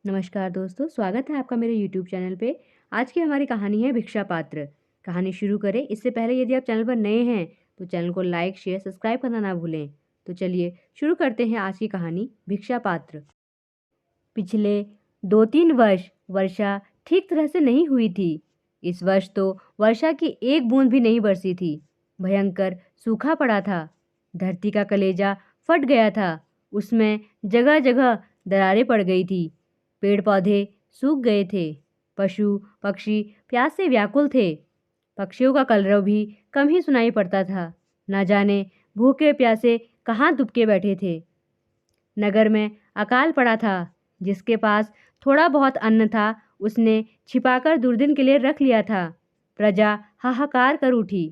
नमस्कार दोस्तों, स्वागत है आपका मेरे यूट्यूब चैनल पे। आज की हमारी कहानी है भिक्षा पात्र। कहानी शुरू करें इससे पहले यदि आप चैनल पर नए हैं तो चैनल को लाइक, शेयर, सब्सक्राइब करना ना भूलें। तो चलिए शुरू करते हैं आज की कहानी भिक्षा पात्र। पिछले 2-3 वर्ष वर्षा ठीक तरह से नहीं हुई थी। इस वर्ष तो वर्षा की एक बूंद भी नहीं बरसी थी। भयंकर सूखा पड़ा था। धरती का कलेजा फट गया था। उसमें जगह जगह दरारें पड़ गई थी। पेड़ पौधे सूख गए थे। पशु पक्षी प्यास से व्याकुल थे। पक्षियों का कलरव भी कम ही सुनाई पड़ता था। न जाने भूखे प्यासे कहाँ दुबके बैठे थे। नगर में अकाल पड़ा था। जिसके पास थोड़ा बहुत अन्न था उसने छिपाकर दुर्दिन के लिए रख लिया था। प्रजा हाहाकार कर उठी।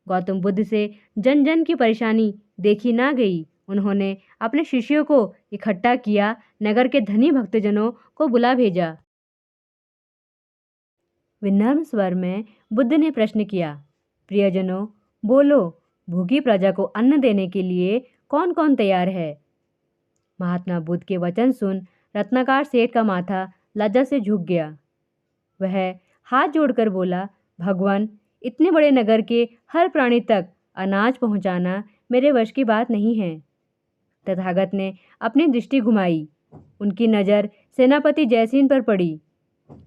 गौतम बुद्ध से जन जन की परेशानी देखी ना गई। उन्होंने अपने शिष्यों को इकट्ठा किया, नगर के धनी भक्तजनों को बुला भेजा। विनम्र स्वर में बुद्ध ने प्रश्न किया, प्रियजनों, बोलो, भूखी प्रजा को अन्न देने के लिए कौन कौन तैयार है? महात्मा बुद्ध के वचन सुन रत्नाकर सेठ का माथा लज्जा से झुक गया। वह हाथ जोड़कर बोला, भगवान, इतने बड़े नगर के हर प्राणी तक अनाज पहुंचाना मेरे वश की बात नहीं है। तथागत ने अपनी दृष्टि घुमाई। उनकी नज़र सेनापति जयसेन पर पड़ी।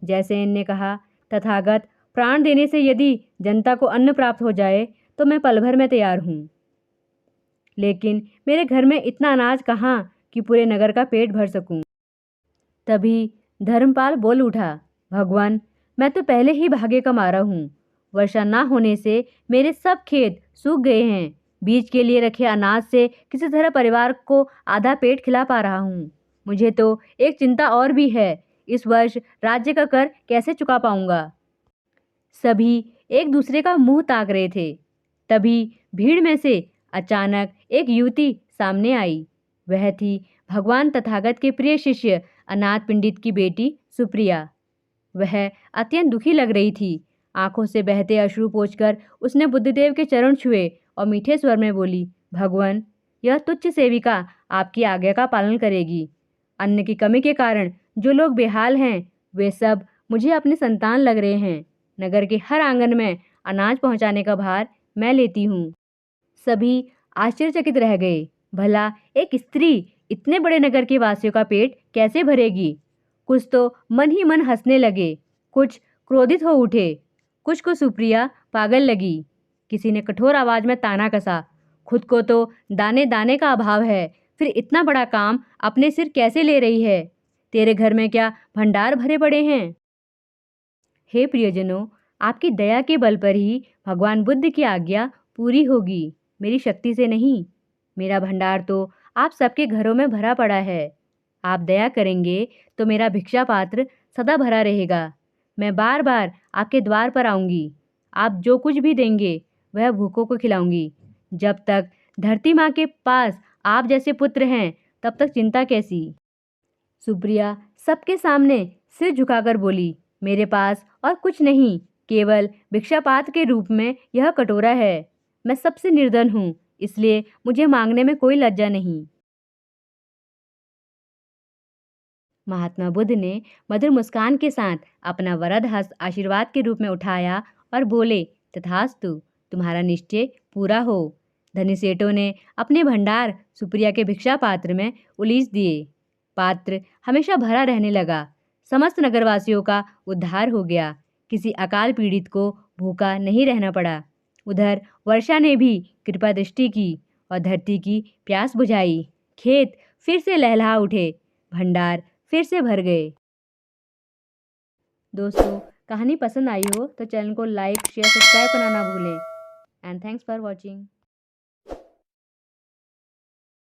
जयसेन ने कहा, तथागत, प्राण देने से यदि जनता को अन्न प्राप्त हो जाए तो मैं पल भर में तैयार हूँ। लेकिन मेरे घर में इतना अनाज कहाँ कि पूरे नगर का पेट भर सकूं। तभी धर्मपाल बोल उठा, भगवान, मैं तो पहले ही भागे का मारा हूँ। वर्षा ना होने से मेरे सब खेत सूख गए हैं। बीज के लिए रखे अनाज से किसी तरह परिवार को आधा पेट खिला पा रहा हूँ। मुझे तो एक चिंता और भी है, इस वर्ष राज्य का कर कैसे चुका पाऊंगा। सभी एक दूसरे का मुंह ताक रहे थे। तभी भीड़ में से अचानक एक युवती सामने आई। वह थी भगवान तथागत के प्रिय शिष्य अनाथ पंडित की बेटी सुप्रिया। वह अत्यंत दुखी लग रही थी। आंखों से बहते अश्रु पोंछकर उसने बुद्धदेव के चरण छुए और मीठे स्वर में बोली, भगवान, यह तुच्छ सेविका आपकी आज्ञा का पालन करेगी। अन्न की कमी के कारण जो लोग बेहाल हैं वे सब मुझे अपने संतान लग रहे हैं। नगर के हर आंगन में अनाज पहुंचाने का भार मैं लेती हूँ। सभी आश्चर्यचकित रह गए। भला एक स्त्री इतने बड़े नगर के वासियों का पेट कैसे भरेगी? कुछ तो मन ही मन हंसने लगे, कुछ क्रोधित हो उठे, कुछ को सुप्रिया पागल लगी। किसी ने कठोर आवाज में ताना कसा, खुद को तो दाने दाने का अभाव है, फिर इतना बड़ा काम अपने सिर कैसे ले रही है? तेरे घर में क्या भंडार भरे पड़े हैं? हे प्रियजनों, आपकी दया के बल पर ही भगवान बुद्ध की आज्ञा पूरी होगी, मेरी शक्ति से नहीं। मेरा भंडार तो आप सबके घरों में भरा पड़ा है। आप दया करेंगे तो मेरा भिक्षा पात्र सदा भरा रहेगा। मैं बार बार आपके द्वार पर आऊँगी। आप जो कुछ भी देंगे वह भूखों को खिलाऊंगी। जब तक धरती माँ के पास आप जैसे पुत्र हैं तब तक चिंता कैसी? सुप्रिया सबके सामने सिर झुकाकर बोली, मेरे पास और कुछ नहीं, केवल भिक्षापात्र के रूप में यह कटोरा है। मैं सबसे निर्धन हूँ, इसलिए मुझे मांगने में कोई लज्जा नहीं। महात्मा बुद्ध ने मधुर मुस्कान के साथ अपना वरद हस्त आशीर्वाद के रूप में उठाया और बोले, तथास्तु, तुम्हारा निश्चय पूरा हो। धनी सेठों ने अपने भंडार सुप्रिया के भिक्षा पात्र में उलीच दिए। पात्र हमेशा भरा रहने लगा। समस्त नगरवासियों का उद्धार हो गया। किसी अकाल पीड़ित को भूखा नहीं रहना पड़ा। उधर वर्षा ने भी कृपा दृष्टि की और धरती की प्यास बुझाई। खेत फिर से लहलहा उठे, भंडार फिर से भर गए। दोस्तों, कहानी पसंद आई हो तो चैनल को लाइक, शेयर, सब्सक्राइब करना ना भूलें। And thanks for watching.